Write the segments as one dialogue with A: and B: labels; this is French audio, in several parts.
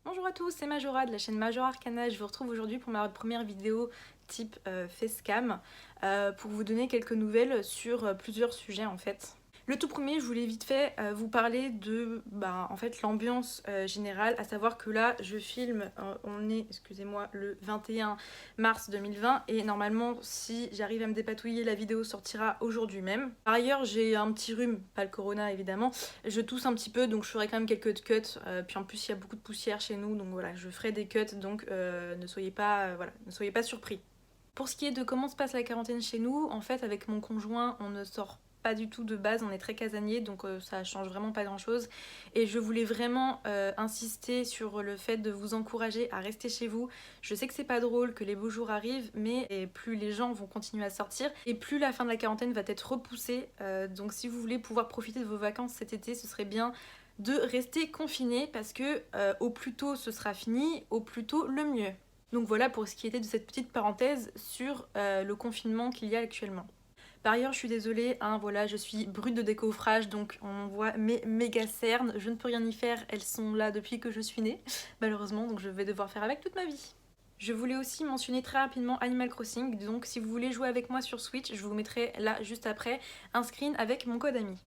A: Bonjour à tous, c'est Majora de la chaîne Majora Arcana. Je vous retrouve aujourd'hui pour ma première vidéo type facecam pour vous donner quelques nouvelles sur plusieurs sujets en fait. Le tout premier, je voulais vite fait vous parler de en fait, l'ambiance générale, à savoir que là je filme, on est, excusez-moi, le 21 mars 2020 et normalement si j'arrive à me dépatouiller, la vidéo sortira aujourd'hui même. Par ailleurs, j'ai un petit rhume, pas le corona évidemment, je tousse un petit peu donc je ferai quand même quelques cuts, puis en plus il y a beaucoup de poussière chez nous donc voilà, je ferai des cuts donc ne soyez pas, voilà, ne soyez pas surpris. Pour ce qui est de comment se passe la quarantaine chez nous, en fait avec mon conjoint on ne sort pas du tout de base, on est très casanier donc ça change vraiment pas grand chose et je voulais vraiment insister sur le fait de vous encourager à rester chez vous. Je sais que c'est pas drôle, que les beaux jours arrivent, mais plus les gens vont continuer à sortir et plus la fin de la quarantaine va être repoussée, donc si vous voulez pouvoir profiter de vos vacances cet été, ce serait bien de rester confiné parce que au plus tôt ce sera fini, au plus tôt le mieux. Donc voilà pour ce qui était de cette petite parenthèse sur le confinement qu'il y a actuellement. Par ailleurs, je suis désolée, hein, voilà, je suis brute de décoffrage, donc on voit mes méga cernes, je ne peux rien y faire, elles sont là depuis que je suis née, malheureusement, donc je vais devoir faire avec toute ma vie. Je voulais aussi mentionner très rapidement Animal Crossing, donc si vous voulez jouer avec moi sur Switch, je vous mettrai là juste après un screen avec mon code ami.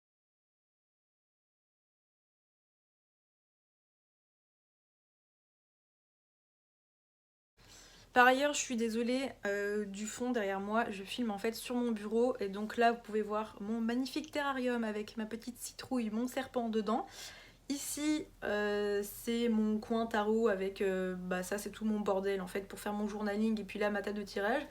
A: Par ailleurs, je suis désolée, du fond derrière moi, je filme en fait sur mon bureau et donc là vous pouvez voir mon magnifique terrarium avec ma petite citrouille, mon serpent dedans. Ici, c'est mon coin tarot avec, ça c'est tout mon bordel en fait pour faire mon journaling et puis là ma table de tirage.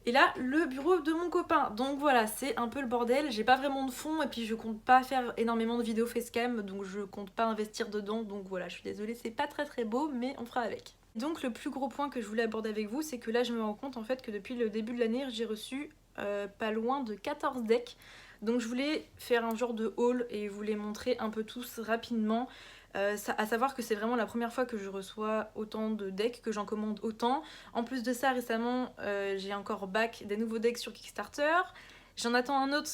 A: Et là, le bureau de mon copain. Donc voilà, c'est un peu le bordel. J'ai pas vraiment de fond et puis je compte pas faire énormément de vidéos facecam, donc je compte pas investir dedans. Donc voilà, je suis désolée, c'est pas très très beau, mais on fera avec. Donc le plus gros point que je voulais aborder avec vous, c'est que là je me rends compte en fait que depuis le début de l'année, j'ai reçu pas loin de 14 decks. Donc je voulais faire un genre de haul et vous les montrer un peu tous rapidement. À savoir que c'est vraiment la première fois que je reçois autant de decks, que j'en commande autant. En plus de ça, récemment, j'ai encore back des nouveaux decks sur Kickstarter. J'en attends un autre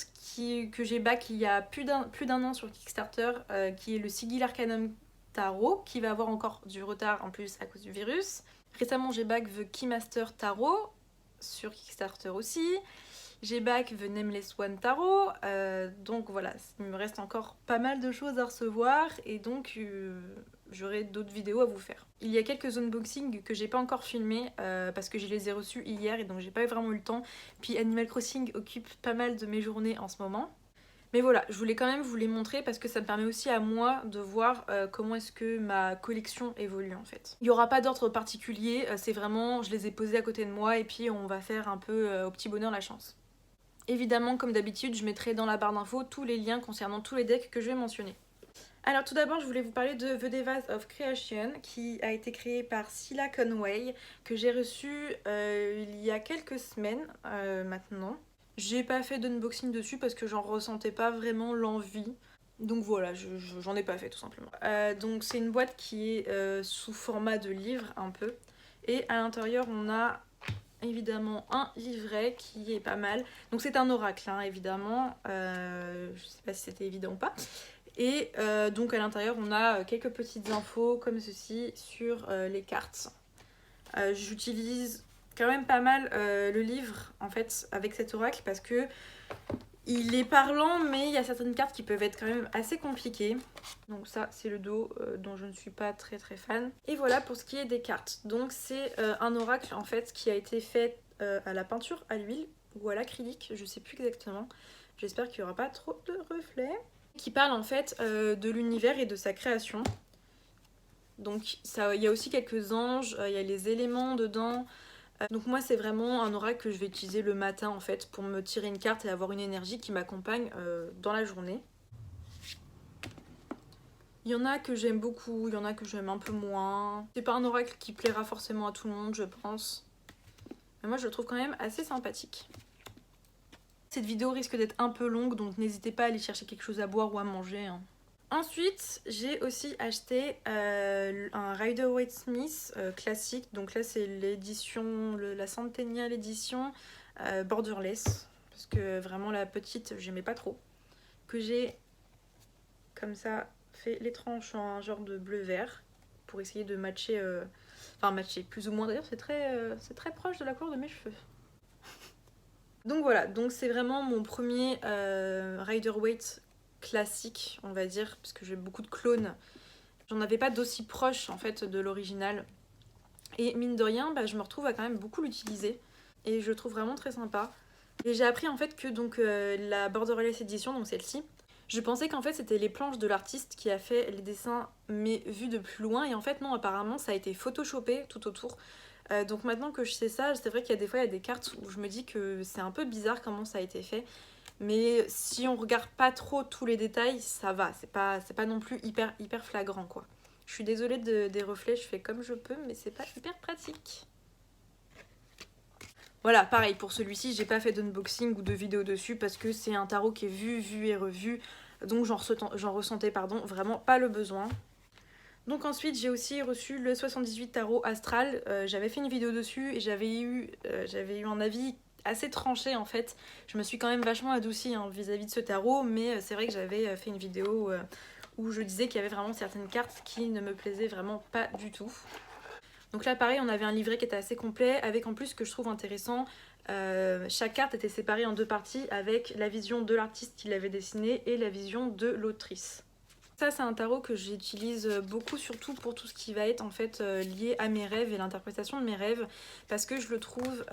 A: que j'ai back il y a plus d'un an sur Kickstarter, qui est le Sigil Arcanum Tarot, qui va avoir encore du retard en plus à cause du virus. Récemment, j'ai back The Keymaster Tarot sur Kickstarter aussi. J'ai back The Nameless One Tarot, donc voilà, il me reste encore pas mal de choses à recevoir et donc j'aurai d'autres vidéos à vous faire. Il y a quelques unboxings que j'ai pas encore filmés parce que je les ai reçus hier et donc j'ai pas vraiment eu le temps. Puis Animal Crossing occupe pas mal de mes journées en ce moment. Mais voilà, je voulais quand même vous les montrer parce que ça me permet aussi à moi de voir comment est-ce que ma collection évolue en fait. Il n'y aura pas d'ordre particulier, c'est vraiment, je les ai posés à côté de moi et puis on va faire un peu au petit bonheur la chance. Évidemment, comme d'habitude, je mettrai dans la barre d'infos tous les liens concernant tous les decks que je vais mentionner. Alors tout d'abord, je voulais vous parler de The Devas of Creation, qui a été créé par Scylla Conway, que j'ai reçu il y a quelques semaines maintenant. J'ai pas fait d'unboxing dessus parce que j'en ressentais pas vraiment l'envie. Donc voilà, j'en ai pas fait tout simplement. Donc c'est une boîte qui est sous format de livre un peu. Et à l'intérieur, on a évidemment un livret qui est pas mal. Donc c'est un oracle, hein, évidemment. Je sais pas si c'était évident ou pas. Et donc à l'intérieur, on a quelques petites infos comme ceci sur les cartes. J'utilise quand même pas mal le livre en fait avec cet oracle parce que il est parlant, mais il y a certaines cartes qui peuvent être quand même assez compliquées. Donc ça, c'est le dos dont je ne suis pas très très fan. Et voilà pour ce qui est des cartes. Donc c'est un oracle en fait qui a été fait à la peinture à l'huile ou à l'acrylique, je sais plus exactement. J'espère qu'il n'y aura pas trop de reflets. Qui parle en fait de l'univers et de sa création. Donc il y a aussi quelques anges, il y a les éléments dedans. Donc moi c'est vraiment un oracle que je vais utiliser le matin en fait pour me tirer une carte et avoir une énergie qui m'accompagne dans la journée. Il y en a que j'aime beaucoup, il y en a que j'aime un peu moins. C'est pas un oracle qui plaira forcément à tout le monde je pense. Mais moi je le trouve quand même assez sympathique. Cette vidéo risque d'être un peu longue donc n'hésitez pas à aller chercher quelque chose à boire ou à manger, hein. Ensuite, j'ai aussi acheté un Rider-Waite-Smith classique. Donc là, c'est l'édition, la centenaire édition borderless. Parce que vraiment, la petite, j'aimais pas trop. Que j'ai, comme ça, fait les tranches en un genre de bleu-vert. pour essayer de matcher, enfin matcher plus ou moins d'ailleurs, c'est très proche de la couleur de mes cheveux. Donc voilà, donc c'est vraiment mon premier Rider-Waite classique, on va dire, parce que j'ai beaucoup de clones. J'en avais pas d'aussi proche en fait de l'original. Et mine de rien, bah, je me retrouve à quand même beaucoup l'utiliser. Et je le trouve vraiment très sympa. Et j'ai appris en fait que donc la Borderless Edition, donc celle-ci, je pensais qu'en fait c'était les planches de l'artiste qui a fait les dessins mais vus de plus loin. Et en fait non, apparemment ça a été photoshopé tout autour. Donc maintenant que je sais ça, c'est vrai qu'il y a des fois il y a des cartes où je me dis que c'est un peu bizarre comment ça a été fait. Mais si on regarde pas trop tous les détails, ça va. C'est pas non plus hyper flagrant quoi. Je suis désolée des reflets, je fais comme je peux, mais c'est pas hyper pratique. Voilà, pareil, pour celui-ci, j'ai pas fait d'unboxing ou de vidéo dessus parce que c'est un tarot qui est vu et revu. Donc j'en ressentais vraiment pas le besoin. Donc ensuite, j'ai aussi reçu le 78 tarot astral. J'avais fait une vidéo dessus et j'avais eu un avis assez tranché en fait. Je me suis quand même vachement adoucie vis-à-vis de ce tarot, mais c'est vrai que j'avais fait une vidéo où je disais qu'il y avait vraiment certaines cartes qui ne me plaisaient vraiment pas du tout. Donc là pareil, on avait un livret qui était assez complet, avec en plus ce que je trouve intéressant, chaque carte était séparée en deux parties avec la vision de l'artiste qui l'avait dessiné et la vision de l'autrice. Ça c'est un tarot que j'utilise beaucoup, surtout pour tout ce qui va être en fait lié à mes rêves et l'interprétation de mes rêves, parce que je le trouve...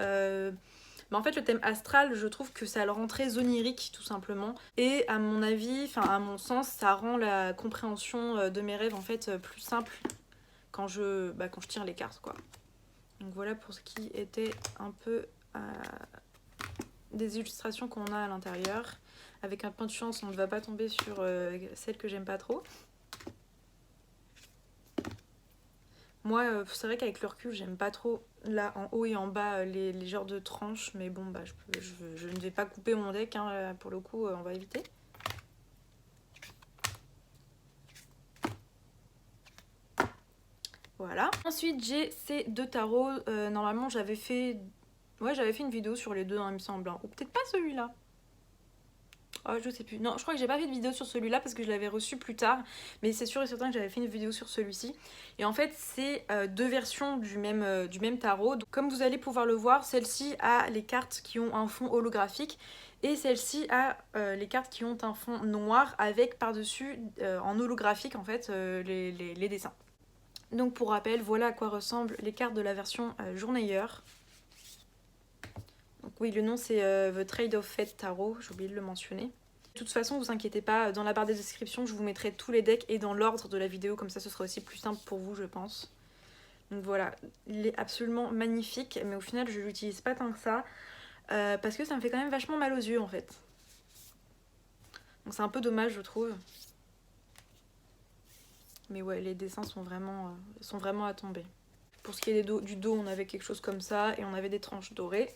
A: en fait le thème astral, je trouve que ça le rend très onirique tout simplement, et à mon avis, enfin à mon sens, ça rend la compréhension de mes rêves en fait plus simple quand je tire les cartes quoi. Donc voilà pour ce qui était un peu des illustrations qu'on a à l'intérieur. Avec un peu de chance, on ne va pas tomber sur celle que j'aime pas trop. Moi, c'est vrai qu'avec le recul, j'aime pas trop là en haut et en bas les genres de tranches, mais bon, bah je ne vais pas couper mon deck, hein, pour le coup, on va éviter. Voilà. Ensuite, j'ai ces deux tarots. Normalement, j'avais fait une vidéo sur les deux, hein, il me semble. Hein. Ou peut-être pas celui-là. Oh, je sais plus. Non, je crois que j'ai pas fait de vidéo sur celui-là parce que je l'avais reçu plus tard. Mais c'est sûr et certain que j'avais fait une vidéo sur celui-ci. Et en fait, c'est deux versions du même tarot. Donc, comme vous allez pouvoir le voir, celle-ci a les cartes qui ont un fond holographique. Et celle-ci a les cartes qui ont un fond noir avec par-dessus, en holographique, en fait, les dessins. Donc pour rappel, voilà à quoi ressemblent les cartes de la version journayeur. Donc oui, le nom c'est The Trade of Fate Tarot, j'ai oublié de le mentionner. De toute façon, vous inquiétez pas, dans la barre de description, je vous mettrai tous les decks et dans l'ordre de la vidéo, comme ça ce sera aussi plus simple pour vous, je pense. Donc voilà, il est absolument magnifique, mais au final je l'utilise pas tant que ça, parce que ça me fait quand même vachement mal aux yeux en fait. Donc c'est un peu dommage je trouve. Mais ouais, les dessins sont vraiment à tomber. Pour ce qui est du dos, on avait quelque chose comme ça et on avait des tranches dorées.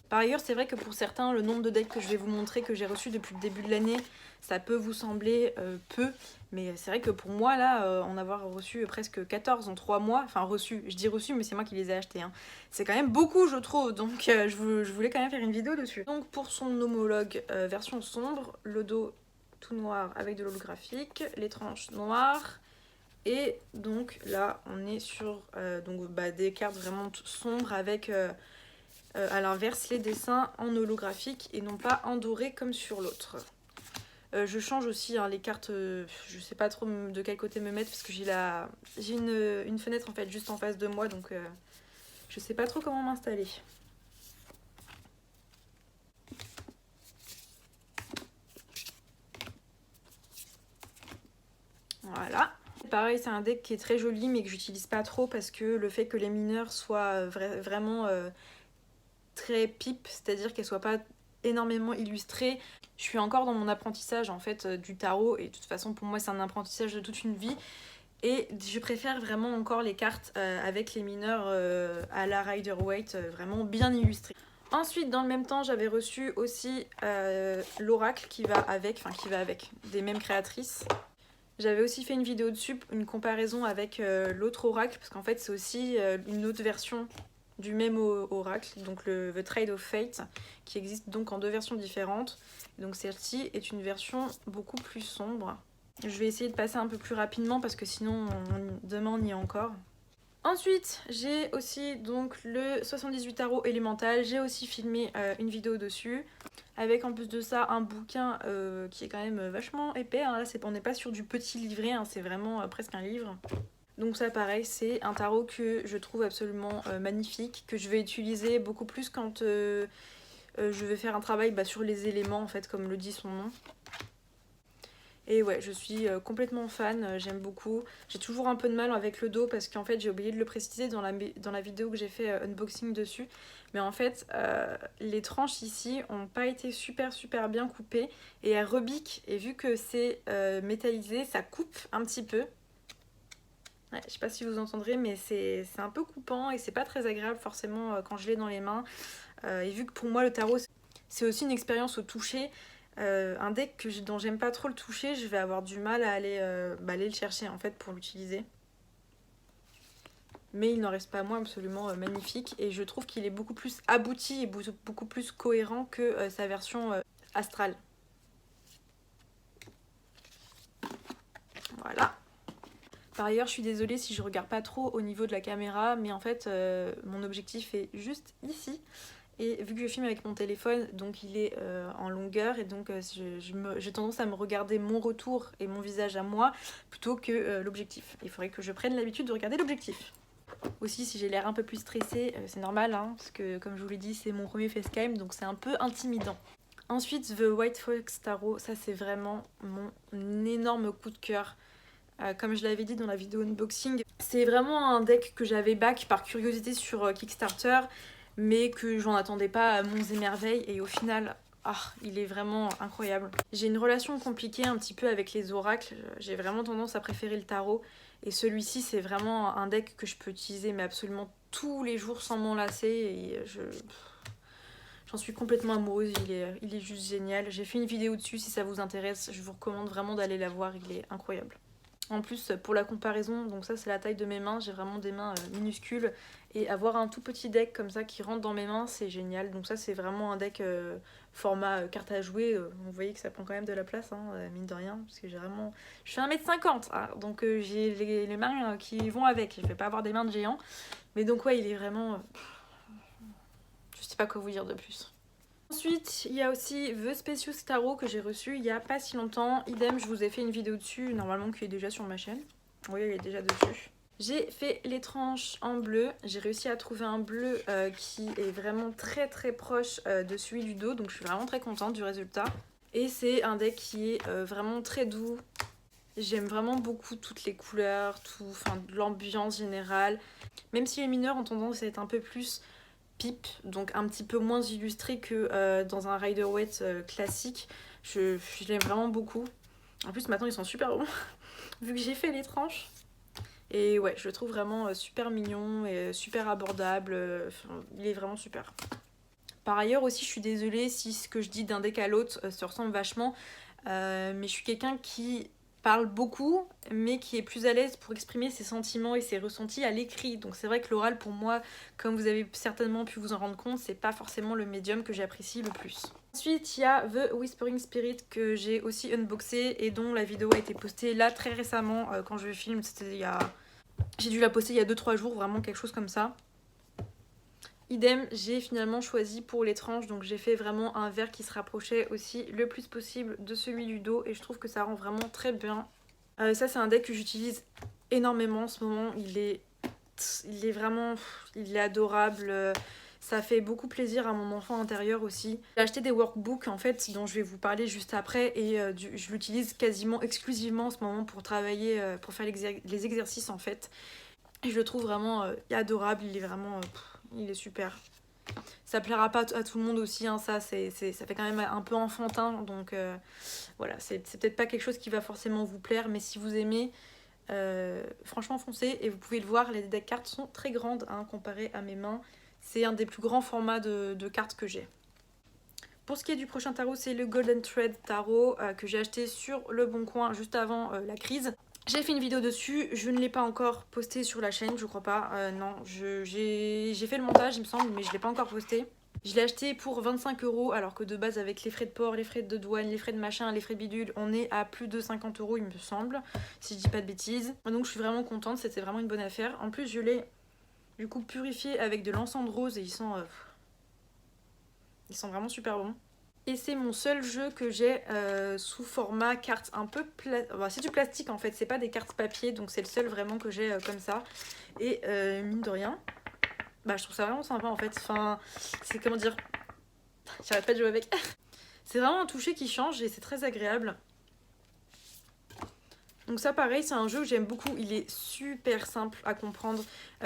A: Par ailleurs, c'est vrai que pour certains, le nombre de decks que je vais vous montrer que j'ai reçu depuis le début de l'année, ça peut vous sembler peu. Mais c'est vrai que pour moi, là, en avoir reçu presque 14 en 3 mois, enfin reçu, je dis reçu, mais c'est moi qui les ai achetés. Hein. C'est quand même beaucoup, je trouve, donc je voulais quand même faire une vidéo dessus. Donc pour son homologue version sombre, le dos tout noir avec de l'holographique, les tranches noires. Et donc là on est sur des cartes vraiment sombres avec à l'inverse les dessins en holographique et non pas en doré comme sur l'autre. Je change aussi les cartes, je sais pas trop de quel côté me mettre parce que j'ai une fenêtre en fait juste en face de moi, donc je sais pas trop comment m'installer. Voilà. Pareil, c'est un deck qui est très joli mais que j'utilise pas trop parce que le fait que les mineurs soient vraiment très pipe, c'est-à-dire qu'elles soient pas énormément illustrées. Je suis encore dans mon apprentissage en fait du tarot et de toute façon pour moi c'est un apprentissage de toute une vie. Et je préfère vraiment encore les cartes avec les mineurs à la Rider-Waite, vraiment bien illustrées. Ensuite, dans le même temps, j'avais reçu aussi l'oracle qui va avec des mêmes créatrices. J'avais aussi fait une vidéo dessus, une comparaison avec l'autre oracle, parce qu'en fait c'est aussi une autre version du même oracle, donc le The Trade of Fate, qui existe donc en deux versions différentes. Donc celle-ci est une version beaucoup plus sombre. Je vais essayer de passer un peu plus rapidement parce que sinon demain on y est encore. Ensuite, j'ai aussi donc le 78 tarot élémental. J'ai aussi filmé une vidéo dessus. Avec en plus de ça un bouquin qui est quand même vachement épais. Hein. Là, on n'est pas sur du petit livret, hein, c'est vraiment presque un livre. Donc ça pareil, c'est un tarot que je trouve absolument magnifique, que je vais utiliser beaucoup plus quand je vais faire un travail sur les éléments en fait, comme le dit son nom. Et ouais, je suis complètement fan, j'aime beaucoup. J'ai toujours un peu de mal avec le dos parce qu'en fait j'ai oublié de le préciser dans la vidéo que j'ai fait unboxing dessus. Mais en fait, les tranches ici ont pas été super bien coupées et elles rebiquent. Et vu que c'est métallisé, ça coupe un petit peu. Ouais, je sais pas si vous entendrez, mais c'est un peu coupant et c'est pas très agréable forcément quand je l'ai dans les mains. Et vu que pour moi le tarot c'est aussi une expérience au toucher, un deck dont j'aime pas trop le toucher, je vais avoir du mal à aller le chercher en fait pour l'utiliser. Mais il n'en reste pas moins absolument magnifique et je trouve qu'il est beaucoup plus abouti et beaucoup plus cohérent que sa version astrale. Voilà. Par ailleurs, je suis désolée si je regarde pas trop au niveau de la caméra, mais en fait, mon objectif est juste ici. Et vu que je filme avec mon téléphone, donc il est en longueur et donc j'ai tendance à me regarder mon retour et mon visage à moi plutôt que l'objectif. Il faudrait que je prenne l'habitude de regarder l'objectif. Aussi, si j'ai l'air un peu plus stressée, c'est normal, hein, parce que comme je vous l'ai dit, c'est mon premier facecam, donc c'est un peu intimidant. Ensuite, The White Fox Tarot, ça c'est vraiment mon énorme coup de cœur. Comme je l'avais dit dans la vidéo unboxing, c'est vraiment un deck que j'avais back par curiosité sur Kickstarter, mais que j'en attendais pas à monts et merveilles, et au final, il est vraiment incroyable. J'ai une relation compliquée un petit peu avec les oracles, j'ai vraiment tendance à préférer le tarot, et celui-ci c'est vraiment un deck que je peux utiliser mais absolument tous les jours sans m'en lasser, et j'en suis complètement amoureuse, il est juste génial. J'ai fait une vidéo dessus, si ça vous intéresse, je vous recommande vraiment d'aller la voir, il est incroyable. En plus, pour la comparaison, donc ça c'est la taille de mes mains, j'ai vraiment des mains minuscules. Et avoir un tout petit deck comme ça qui rentre dans mes mains, c'est génial. Donc ça c'est vraiment un deck format carte à jouer. Vous voyez que ça prend quand même de la place, hein, mine de rien. Parce que j'ai vraiment... Je fais 1m50, hein, donc j'ai les mains qui vont avec. Je vais pas avoir des mains de géant. Mais donc ouais, il est vraiment... je sais pas quoi vous dire de plus. Ensuite, il y a aussi The Specious Tarot que j'ai reçu il y a pas si longtemps. Idem, je vous ai fait une vidéo dessus, normalement qui est déjà sur ma chaîne. Oui, elle est déjà dessus. J'ai fait les tranches en bleu. J'ai réussi à trouver un bleu qui est vraiment très proche de celui du dos. Donc je suis vraiment très contente du résultat. Et c'est un deck qui est vraiment très doux. J'aime vraiment beaucoup toutes les couleurs, l'ambiance générale. Même si les mineurs ont tendance à être un peu plus... pipe, donc un petit peu moins illustré que dans un Rider-Waite classique. Je l'aime vraiment beaucoup. En plus maintenant ils sont super bons vu que j'ai fait les tranches. Et ouais, je le trouve vraiment super mignon et super abordable. Il est vraiment super. Par ailleurs aussi, je suis désolée si ce que je dis d'un deck à l'autre se ressemble vachement. Mais je suis quelqu'un qui parle beaucoup, mais qui est plus à l'aise pour exprimer ses sentiments et ses ressentis à l'écrit. Donc c'est vrai que l'oral, pour moi, comme vous avez certainement pu vous en rendre compte, c'est pas forcément le médium que j'apprécie le plus. Ensuite, il y a The Whispering Spirit que j'ai aussi unboxé et dont la vidéo a été postée là très récemment quand je filme. C'était il y a... J'ai dû la poster il y a 2-3 jours, vraiment quelque chose comme ça. Idem, j'ai finalement choisi pour les tranches, donc j'ai fait vraiment un vert qui se rapprochait aussi le plus possible de celui du dos et je trouve que ça rend vraiment très bien. Ça c'est un deck que j'utilise énormément en ce moment, il est adorable, ça fait beaucoup plaisir à mon enfant intérieur aussi. J'ai acheté des workbooks en fait dont je vais vous parler juste après et je l'utilise quasiment exclusivement en ce moment pour travailler, pour faire les exercices en fait. Et je le trouve vraiment adorable, il est vraiment... il est super. Ça plaira pas à tout le monde aussi, hein, ça fait quand même un peu enfantin, donc voilà, c'est peut-être pas quelque chose qui va forcément vous plaire, mais si vous aimez, franchement foncez, et vous pouvez le voir, les deck cartes sont très grandes hein, comparées à mes mains. C'est un des plus grands formats de cartes que j'ai. Pour ce qui est du prochain tarot, c'est le Golden Thread Tarot que j'ai acheté sur Le Bon Coin juste avant la crise. J'ai fait une vidéo dessus, je ne l'ai pas encore posté sur la chaîne, je crois pas. Non, j'ai fait le montage il me semble, mais je ne l'ai pas encore posté. Je l'ai acheté pour 25 € alors que de base avec les frais de port, les frais de douane, les frais de machin, les frais de bidule, on est à plus de 50 € il me semble, si je dis pas de bêtises. Donc je suis vraiment contente, c'était vraiment une bonne affaire. En plus je l'ai du coup purifié avec de l'encens de rose et ils sont vraiment super bons. Et c'est mon seul jeu que j'ai sous format carte un peu... c'est du plastique en fait, c'est pas des cartes papier, donc c'est le seul vraiment que j'ai comme ça. Et mine de rien, bah je trouve ça vraiment sympa en fait. Enfin, c'est comment dire... J'arrête pas de jouer avec. C'est vraiment un toucher qui change et c'est très agréable. Donc ça pareil, c'est un jeu que j'aime beaucoup, il est super simple à comprendre.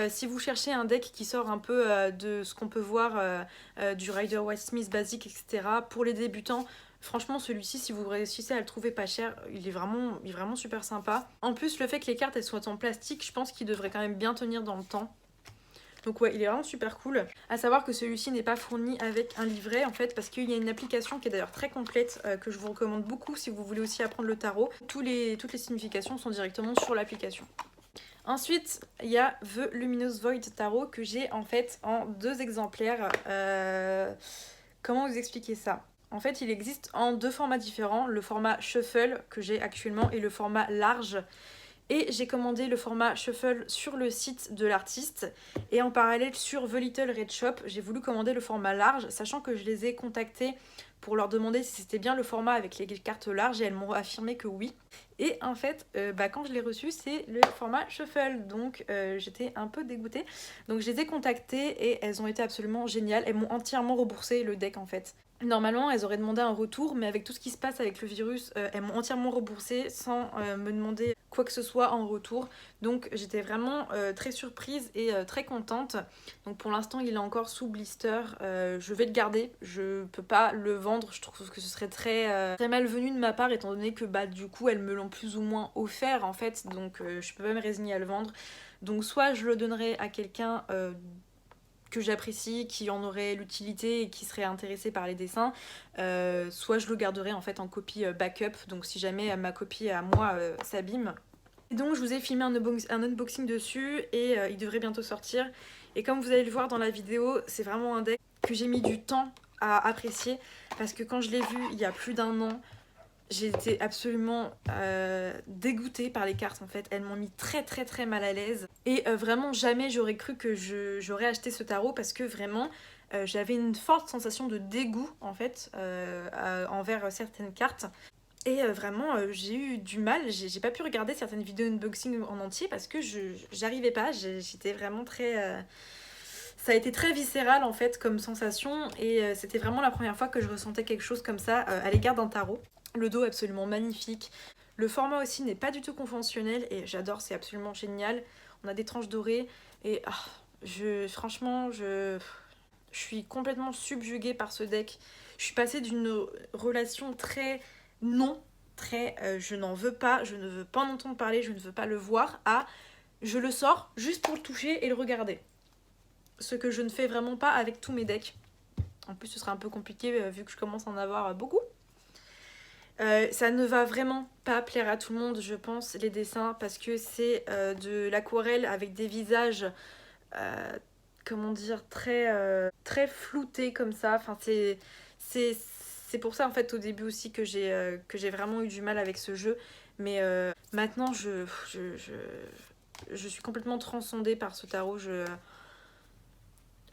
A: Si vous cherchez un deck qui sort un peu de ce qu'on peut voir du Rider-Waite-Smith basique, etc. Pour les débutants, franchement celui-ci, si vous réussissez à le trouver pas cher, il est vraiment super sympa. En plus, le fait que les cartes elles soient en plastique, je pense qu'il devrait quand même bien tenir dans le temps. Donc ouais, il est vraiment super cool. À savoir que celui-ci n'est pas fourni avec un livret en fait, parce qu'il y a une application qui est d'ailleurs très complète, que je vous recommande beaucoup si vous voulez aussi apprendre le tarot. Toutes les significations sont directement sur l'application. Ensuite, il y a The Luminous Void Tarot que j'ai en fait en 2 exemplaires. Comment vous expliquer ça ? En fait, il existe en 2 formats différents, le format Shuffle que j'ai actuellement et le format large. Et j'ai commandé le format Shuffle sur le site de l'artiste. Et en parallèle sur The Little Red Shop, j'ai voulu commander le format large, sachant que je les ai contactés pour leur demander si c'était bien le format avec les cartes larges et elles m'ont affirmé que oui. Et en fait, quand je l'ai reçu, c'est le format Shuffle. Donc j'étais un peu dégoûtée. Donc je les ai contactées et elles ont été absolument géniales. Elles m'ont entièrement remboursé le deck en fait. Normalement, elles auraient demandé un retour, mais avec tout ce qui se passe avec le virus, elles m'ont entièrement remboursé sans me demander quoi que ce soit en retour. Donc j'étais vraiment très surprise et très contente. Donc pour l'instant, il est encore sous blister. Je vais le garder. Je peux pas le vendre. Je trouve que ce serait très malvenu de ma part, étant donné que du coup, elles me l'ont plus ou moins offert en fait. Donc je peux pas me résigner à le vendre. Donc soit je le donnerai à quelqu'un que j'apprécie, qui en aurait l'utilité et qui serait intéressé par les dessins, soit je le garderai en fait en copie backup, donc si jamais ma copie à moi s'abîme. Et donc je vous ai filmé un unboxing dessus et il devrait bientôt sortir. Et comme vous allez le voir dans la vidéo, c'est vraiment un deck que j'ai mis du temps à apprécier parce que quand je l'ai vu il y a plus d'1 an, j'ai été absolument dégoûtée par les cartes en fait. Elles m'ont mis très mal à l'aise. Et vraiment jamais j'aurais cru que j'aurais acheté ce tarot parce que vraiment j'avais une forte sensation de dégoût en fait envers certaines cartes. Et vraiment j'ai eu du mal, j'ai pas pu regarder certaines vidéos unboxing en entier parce que j'arrivais pas, j'étais vraiment très... Ça a été très viscéral en fait comme sensation et c'était vraiment la première fois que je ressentais quelque chose comme ça à l'égard d'un tarot. Le dos est absolument magnifique. Le format aussi n'est pas du tout conventionnel et j'adore, c'est absolument génial. On a des tranches dorées et franchement, je suis complètement subjuguée par ce deck. Je suis passée d'une relation très non, très je n'en veux pas, je ne veux pas en entendre parler, je ne veux pas le voir, à je le sors juste pour le toucher et le regarder. Ce que je ne fais vraiment pas avec tous mes decks. En plus, ce sera un peu compliqué vu que je commence à en avoir beaucoup. Ça ne va vraiment pas plaire à tout le monde, je pense, les dessins, parce que c'est de l'aquarelle avec des visages, comment dire, très floutés comme ça. Enfin, c'est pour ça, en fait, au début aussi que j'ai vraiment eu du mal avec ce jeu. Mais maintenant, je suis complètement transcendée par ce tarot.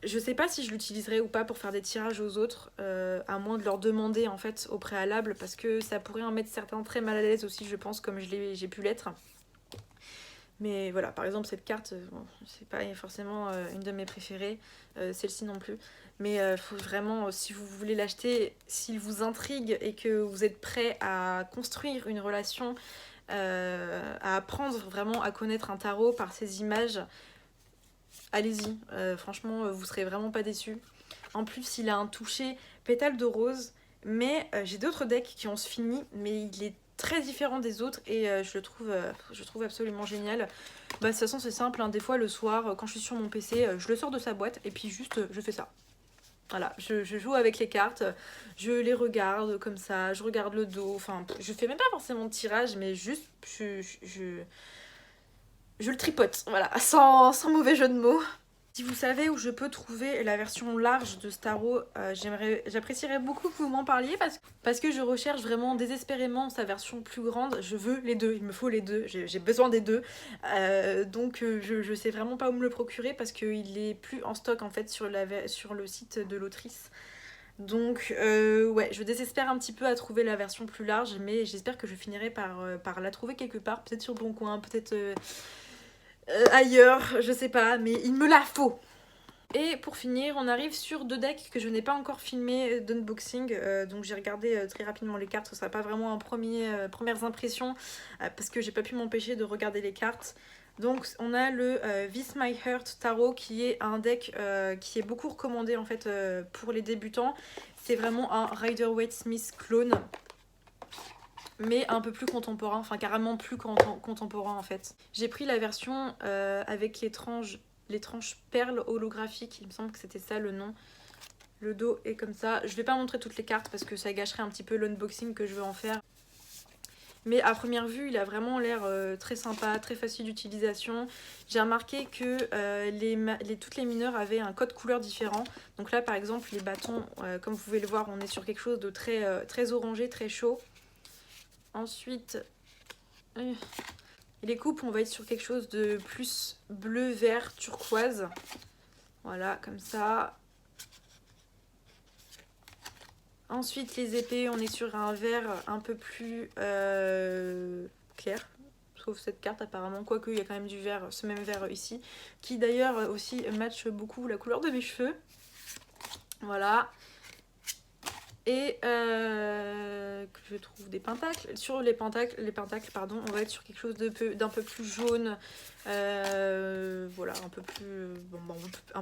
A: Je sais pas si je l'utiliserai ou pas pour faire des tirages aux autres, à moins de leur demander en fait au préalable, parce que ça pourrait en mettre certains très mal à l'aise aussi, je pense, comme j'ai pu l'être. Mais voilà, par exemple cette carte, bon, c'est pas forcément une de mes préférées, celle-ci non plus. Mais faut vraiment, si vous voulez l'acheter, s'il vous intrigue et que vous êtes prêt à construire une relation, à apprendre vraiment à connaître un tarot par ses images, allez-y, franchement vous serez vraiment pas déçus. En plus il a un toucher pétale de rose, mais j'ai d'autres decks qui ont ce fini, mais il est très différent des autres et je le trouve absolument génial. De toute façon c'est simple, hein, des fois le soir quand je suis sur mon PC, je le sors de sa boîte et puis juste je fais ça. Voilà, je joue avec les cartes, je les regarde comme ça, je regarde le dos, enfin je fais même pas forcément de tirage, mais juste je le tripote, voilà, sans mauvais jeu de mots. Si vous savez où je peux trouver la version large de ce tarot, j'apprécierais beaucoup que vous m'en parliez parce que je recherche vraiment désespérément sa version plus grande. Je veux les deux, il me faut les deux, j'ai besoin des deux. Donc je sais vraiment pas où me le procurer parce qu'il est plus en stock en fait sur le site de l'autrice. Donc ouais, je désespère un petit peu à trouver la version plus large, mais j'espère que je finirai par la trouver quelque part, peut-être sur Bon Coin, peut-être ailleurs, je sais pas, mais il me la faut. Et pour finir, on arrive sur 2 decks que je n'ai pas encore filmé d'unboxing, donc j'ai regardé très rapidement les cartes, ce sera pas vraiment premières impressions, parce que j'ai pas pu m'empêcher de regarder les cartes. Donc on a le This My Heart Tarot qui est un deck qui est beaucoup recommandé en fait pour les débutants. C'est vraiment un Rider-Waite-Smith clone, mais un peu plus contemporain, enfin carrément plus contemporain en fait. J'ai pris la version avec les tranches perles holographiques, il me semble que c'était ça le nom. Le dos est comme ça. Je vais pas montrer toutes les cartes parce que ça gâcherait un petit peu l'unboxing que je veux en faire. Mais à première vue, il a vraiment l'air très sympa, très facile d'utilisation. J'ai remarqué que toutes les mineurs avaient un code couleur différent. Donc là, par exemple, les bâtons, comme vous pouvez le voir, on est sur quelque chose de très orangé, très chaud. Ensuite, les coupes, on va être sur quelque chose de plus bleu, vert, turquoise. Voilà, comme ça. Ensuite, les épées, on est sur un vert un peu plus clair. Sauf cette carte apparemment, quoique il y a quand même du vert, ce même vert ici. Qui d'ailleurs aussi match beaucoup la couleur de mes cheveux. Voilà. Et que je trouve des pentacles. Sur les pentacles, pardon, on va être sur quelque chose d'un peu plus jaune. Voilà, un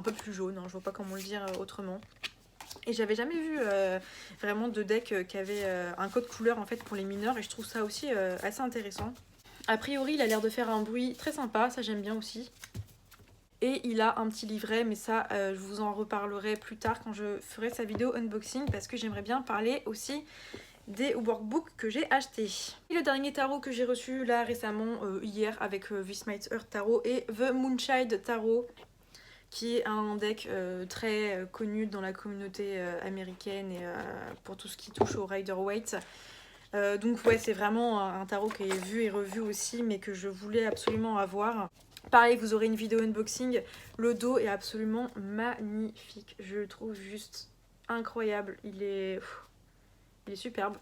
A: peu plus jaune, hein, je vois pas comment le dire autrement. Et j'avais jamais vu vraiment de deck qui avait un code couleur en fait pour les mineurs, et je trouve ça aussi assez intéressant. A priori, il a l'air de faire un bruit très sympa, ça j'aime bien aussi. Et il a un petit livret, mais ça je vous en reparlerai plus tard quand je ferai sa vidéo unboxing, parce que j'aimerais bien parler aussi des workbooks que j'ai achetés. Et le dernier tarot que j'ai reçu là récemment, hier, avec This My Heart Tarot et The Moonchild Tarot, qui est un deck très connu dans la communauté américaine et pour tout ce qui touche au Rider-Waite. Donc ouais, c'est vraiment un tarot qui est vu et revu aussi, mais que je voulais absolument avoir. Pareil, vous aurez une vidéo unboxing. Le dos est absolument magnifique. Je le trouve juste incroyable. Il est superbe.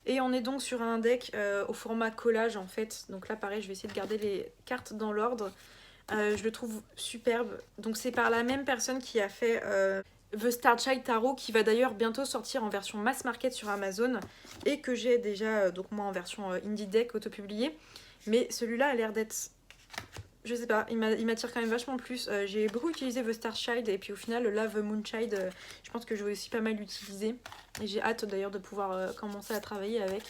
A: Et on est donc sur un deck au format collage en fait. Donc là pareil, je vais essayer de garder les cartes dans l'ordre. Je le trouve superbe. Donc c'est par la même personne qui a fait The Starchild Tarot, qui va d'ailleurs bientôt sortir en version mass market sur Amazon, et que j'ai déjà donc moi en version indie deck auto-publiée. Mais celui-là a l'air d'être... Je sais pas, il m'attire quand même vachement plus. J'ai beaucoup utilisé The Starchild, et puis au final là The Moonchild, je pense que je vais aussi pas mal l'utiliser. Et j'ai hâte d'ailleurs de pouvoir commencer à travailler avec.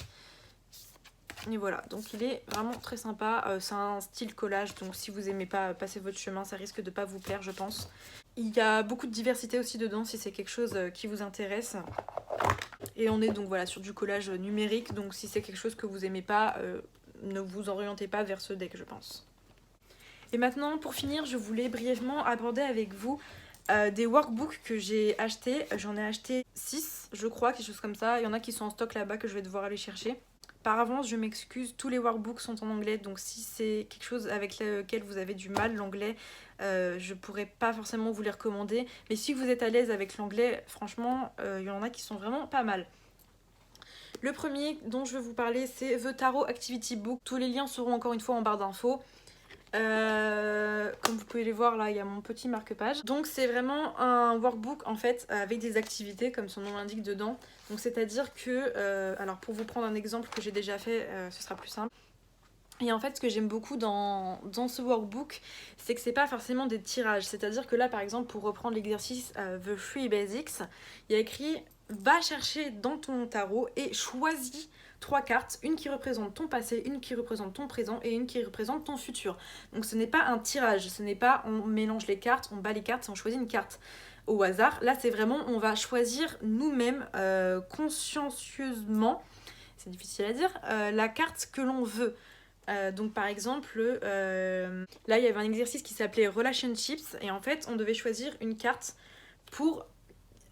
A: Et voilà, donc il est vraiment très sympa, c'est un style collage, donc si vous aimez pas passer votre chemin, ça risque de pas vous plaire je pense. Il y a beaucoup de diversité aussi dedans si c'est quelque chose qui vous intéresse. Et on est donc voilà sur du collage numérique, donc si c'est quelque chose que vous aimez pas, ne vous orientez pas vers ce deck je pense. Et maintenant pour finir, je voulais brièvement aborder avec vous des workbooks que j'ai achetés. J'en ai acheté 6 je crois, quelque chose comme ça, il y en a qui sont en stock là-bas que je vais devoir aller chercher. Par avance, je m'excuse, tous les workbooks sont en anglais, donc si c'est quelque chose avec lequel vous avez du mal, l'anglais, je pourrais pas forcément vous les recommander. Mais si vous êtes à l'aise avec l'anglais, franchement, il y en a qui sont vraiment pas mal. Le premier dont je veux vous parler, c'est The Tarot Activity Book. Tous les liens seront encore une fois en barre d'infos. Comme vous pouvez les voir là, il y a mon petit marque-page. Donc c'est vraiment un workbook en fait avec des activités comme son nom l'indique dedans. Donc c'est à dire que, alors pour vous prendre un exemple que j'ai déjà fait, ce sera plus simple. Et en fait ce que j'aime beaucoup dans ce workbook, c'est que c'est pas forcément des tirages. C'est à dire que là par exemple pour reprendre l'exercice The Three Basics, il y a écrit va chercher dans ton tarot et choisis 3 cartes, une qui représente ton passé, une qui représente ton présent et une qui représente ton futur. Donc ce n'est pas un tirage, ce n'est pas on mélange les cartes, on bat les cartes et on choisit une carte au hasard. Là c'est vraiment on va choisir nous-mêmes consciencieusement, c'est difficile à dire, la carte que l'on veut. Donc par exemple, là il y avait un exercice qui s'appelait Relationships et en fait on devait choisir une carte pour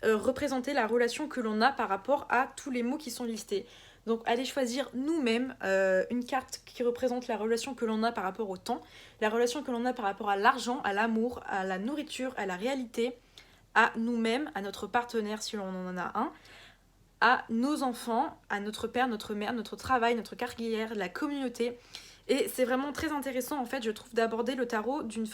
A: représenter la relation que l'on a par rapport à tous les mots qui sont listés. Donc allez choisir nous-mêmes une carte qui représente la relation que l'on a par rapport au temps, la relation que l'on a par rapport à l'argent, à l'amour, à la nourriture, à la réalité, à nous-mêmes, à notre partenaire si l'on en a un, à nos enfants, à notre père, notre mère, notre travail, notre carrière, la communauté. Et c'est vraiment très intéressant en fait, je trouve, d'aborder le tarot d'une autre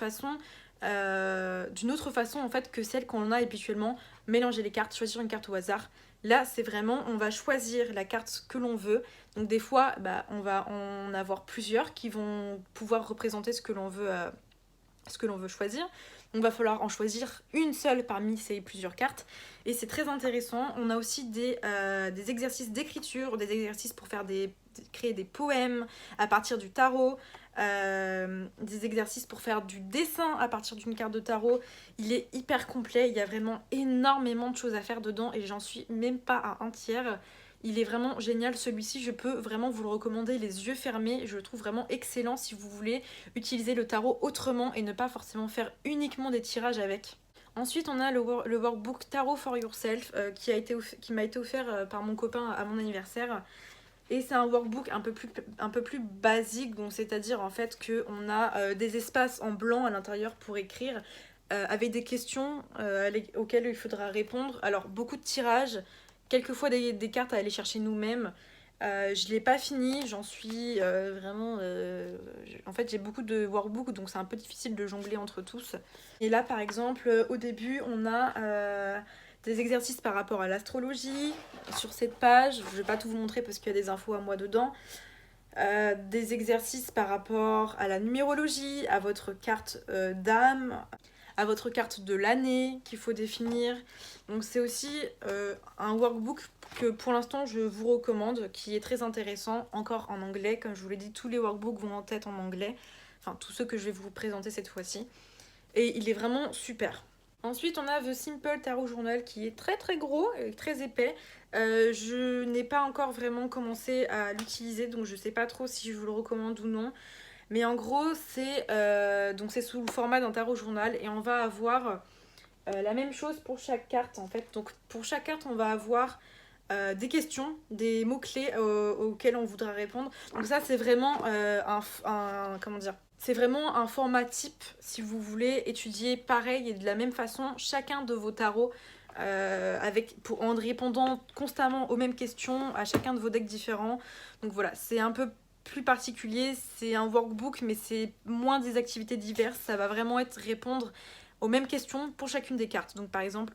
A: façon en fait que celle qu'on a habituellement, mélanger les cartes, choisir une carte au hasard. Là, c'est vraiment, on va choisir la carte que l'on veut. Donc des fois, on va en avoir plusieurs qui vont pouvoir représenter ce que l'on veut choisir. Donc il va falloir en choisir une seule parmi ces plusieurs cartes. Et c'est très intéressant. On a aussi des exercices d'écriture, des exercices pour créer des poèmes à partir du tarot, des exercices pour faire du dessin à partir d'une carte de tarot. Il est hyper complet, il y a vraiment énormément de choses à faire dedans et j'en suis même pas à un tiers. Il est vraiment génial celui-ci, je peux vraiment vous le recommander les yeux fermés, je le trouve vraiment excellent si vous voulez utiliser le tarot autrement et ne pas forcément faire uniquement des tirages avec. Ensuite, on a le workbook Tarot for Yourself qui m'a été offert par mon copain à mon anniversaire. Et c'est un workbook un peu plus basique, donc c'est-à-dire en fait qu'on a des espaces en blanc à l'intérieur pour écrire, avec des questions auxquelles il faudra répondre. Alors beaucoup de tirages, quelquefois des cartes à aller chercher nous-mêmes. Je l'ai pas fini, j'en suis vraiment... En fait j'ai beaucoup de workbooks donc c'est un peu difficile de jongler entre tous. Et là par exemple au début on a des exercices par rapport à l'astrologie sur cette page. Je vais pas tout vous montrer parce qu'il y a des infos à moi dedans. Des exercices par rapport à la numérologie, à votre carte d'âme, à votre carte de l'année qu'il faut définir. Donc c'est aussi un workbook que pour l'instant je vous recommande, qui est très intéressant, encore en anglais. Comme je vous l'ai dit, tous les workbooks vont en tête en anglais, enfin tous ceux que je vais vous présenter cette fois-ci. Et il est vraiment super. Ensuite, on a The Simple Tarot Journal qui est très très gros et très épais. Je n'ai pas encore vraiment commencé à l'utiliser, donc je sais pas trop si je vous le recommande ou non. Mais en gros, c'est sous le format d'un tarot journal et on va avoir la même chose pour chaque carte en fait. Donc pour chaque carte, on va avoir des questions, des mots-clés auxquels on voudra répondre. Donc ça, c'est vraiment comment dire, c'est vraiment un format type si vous voulez étudier pareil et de la même façon chacun de vos tarots en répondant constamment aux mêmes questions à chacun de vos decks différents. Donc voilà, c'est un peu plus particulier, c'est un workbook mais c'est moins des activités diverses, ça va vraiment être répondre aux mêmes questions pour chacune des cartes. Donc par exemple,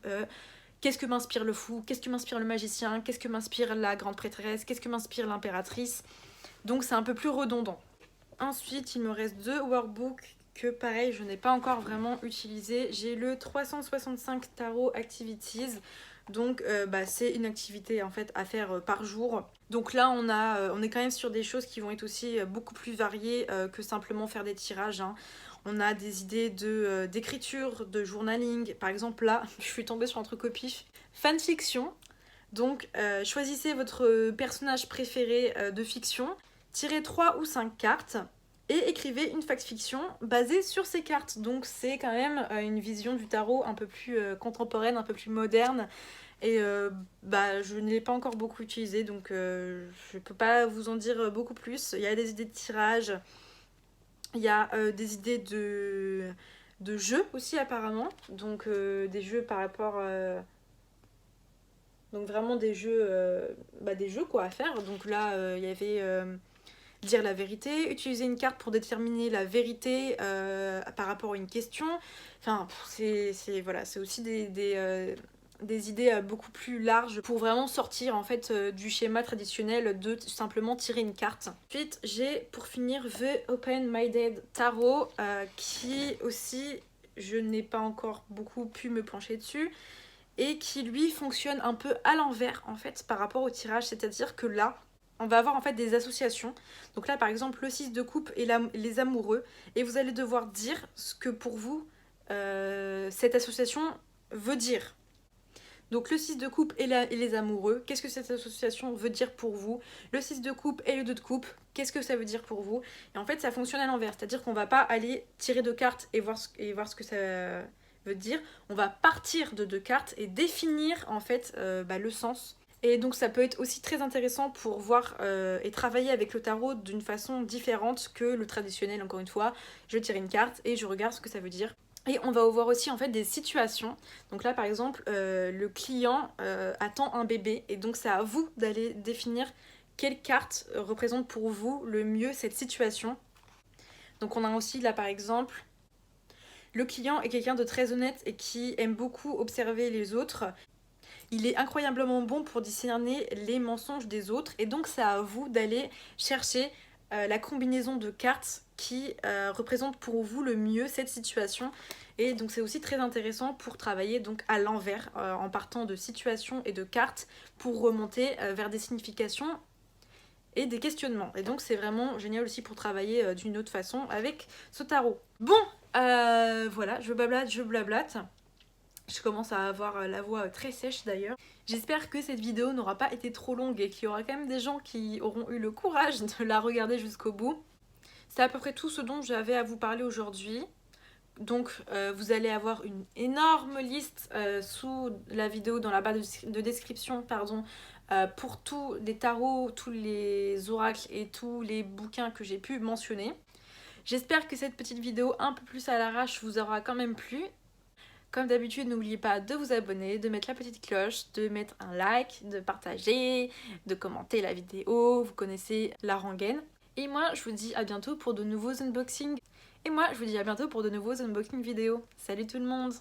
A: qu'est-ce que m'inspire le fou? Qu'est-ce que m'inspire le magicien? Qu'est-ce que m'inspire la grande prêtresse? Qu'est-ce que m'inspire l'impératrice? Donc c'est un peu plus redondant. Ensuite, il me reste 2 workbooks que pareil, je n'ai pas encore vraiment utilisé. J'ai le 365 Tarot Activities. Donc c'est une activité en fait à faire par jour. Donc là on est quand même sur des choses qui vont être aussi beaucoup plus variées que simplement faire des tirages, hein. On a des idées d'écriture, de journaling. Par exemple là, je suis tombée sur un truc au pif. Fanfiction. Donc choisissez votre personnage préféré de fiction, tirez 3 ou 5 cartes et écrivez une fiction basée sur ces cartes. Donc c'est quand même une vision du tarot un peu plus contemporaine, un peu plus moderne. Et je ne l'ai pas encore beaucoup utilisé, donc je ne peux pas vous en dire beaucoup plus. Il y a des idées de tirage, il y a des idées de jeux aussi apparemment. Donc des jeux par rapport... donc vraiment des jeux quoi à faire. Donc là il y avait dire la vérité, utiliser une carte pour déterminer la vérité par rapport à une question. Enfin c'est aussi des idées beaucoup plus larges pour vraiment sortir en fait du schéma traditionnel de simplement tirer une carte. Ensuite j'ai pour finir The Open Minded Tarot qui aussi je n'ai pas encore beaucoup pu me pencher dessus et qui lui fonctionne un peu à l'envers en fait par rapport au tirage, c'est-à-dire que là on va avoir en fait des associations. Donc là par exemple le 6 de coupe et les amoureux, et vous allez devoir dire ce que pour vous cette association veut dire. Donc le 6 de coupe et les amoureux, qu'est-ce que cette association veut dire pour vous? Le 6 de coupe et le 2 de coupe, qu'est-ce que ça veut dire pour vous? Et en fait ça fonctionne à l'envers, c'est-à-dire qu'on va pas aller tirer 2 cartes et voir ce que ça veut dire. On va partir de 2 cartes et définir en fait le sens. Et donc ça peut être aussi très intéressant pour voir et travailler avec le tarot d'une façon différente que le traditionnel. Encore une fois, je tire une carte et je regarde ce que ça veut dire. Et on va voir aussi en fait des situations. Donc là par exemple, le client attend un bébé et donc c'est à vous d'aller définir quelle carte représente pour vous le mieux cette situation. Donc on a aussi là par exemple, le client est quelqu'un de très honnête et qui aime beaucoup observer les autres. Il est incroyablement bon pour discerner les mensonges des autres et donc c'est à vous d'aller chercher la combinaison de cartes qui représente pour vous le mieux cette situation. Et donc c'est aussi très intéressant pour travailler donc à l'envers en partant de situations et de cartes pour remonter vers des significations et des questionnements. Et donc c'est vraiment génial aussi pour travailler d'une autre façon avec ce tarot. Bon, voilà, je blablate. Je commence à avoir la voix très sèche d'ailleurs. J'espère que cette vidéo n'aura pas été trop longue et qu'il y aura quand même des gens qui auront eu le courage de la regarder jusqu'au bout. C'est à peu près tout ce dont j'avais à vous parler aujourd'hui. Donc vous allez avoir une énorme liste sous la vidéo dans la barre de description pour tous les tarots, tous les oracles et tous les bouquins que j'ai pu mentionner. J'espère que cette petite vidéo un peu plus à l'arrache vous aura quand même plu. Comme d'habitude, n'oubliez pas de vous abonner, de mettre la petite cloche, de mettre un like, de partager, de commenter la vidéo, vous connaissez la rengaine. Et moi, je vous dis à bientôt pour de nouveaux unboxings. Vidéos. Salut tout le monde!